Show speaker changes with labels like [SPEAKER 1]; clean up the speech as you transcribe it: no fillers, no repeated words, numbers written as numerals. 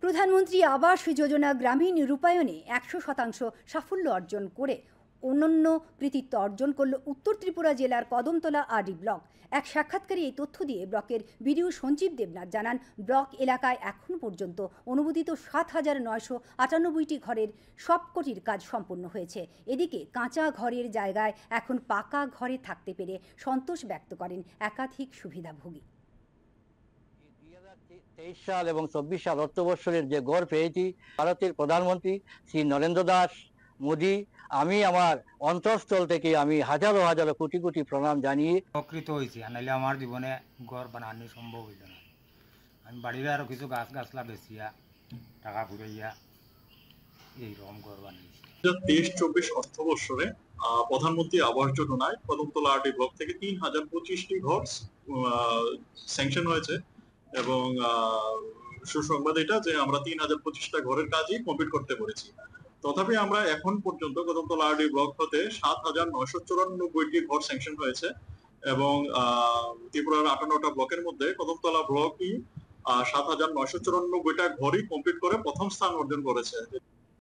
[SPEAKER 1] প্রধানমন্ত্রী আবাস যোজনা গ্রামীণ রূপায়ণে 100% সাফল্য অর্জন করে অনন্য কৃতিত্ব অর্জন করল উত্তর ত্রিপুরা জেলার কদমতলা আরডি ব্লক। এক সাক্ষাৎকারে এই তথ্য দিয়ে ব্লকের বিডিও সঞ্জীব দেবনাথ জানান, ব্লক এলাকায় এখন পর্যন্ত অনুমোদিত 7,998টি ঘরের সবকটির কাজ সম্পন্ন হয়েছে। এদিকে কাঁচা ঘরের জায়গায় এখন পাকা ঘরে থাকতে পেরে সন্তোষ ব্যক্ত করেন একাধিক সুবিধাভোগী।
[SPEAKER 2] 2023 সাল এবং 24 সাল অর্থবর্ষের যে গড় পেয়েছি, ভারতের প্রধানমন্ত্রী শ্রী নরেন্দ্র দাস মোদী, আমি আমার অন্তঃস্থল থেকে আমি হাজারো হাজারো কোটি কোটি প্রণাম জানিয়ে
[SPEAKER 3] উপকৃত হয়েছি। নাহলে আমার জীবনে ঘর বানানো সম্ভব হইল না। আমি বাড়ির আরো কিছু গাছলা বেচিয়া টাকা ঘুরাইয়া এইরকম ঘর বানিয়েছি।
[SPEAKER 4] 2023-24 অর্থবর্ষে প্রধানমন্ত্রী আবাস যোজনায় কদমতলা আরডি ব্লক থেকে 3025টি ঘর স্যাংশন হয়েছে এবং সুসংবাদ এটা যে আমরা 3025টা ঘরের কাজই কমপ্লিট করতে পেরেছি। তথাপি আমরা এখন পর্যন্ত কদমতলা আরডি ব্লক হতে 7,994টি ঘর স্যাংশন হয়েছে এবং ত্রিপুরার 58টা ব্লকের মধ্যে কদমতলা ব্লকই 7,994টা ঘরই কমপ্লিট করে প্রথম স্থান অর্জন করেছে।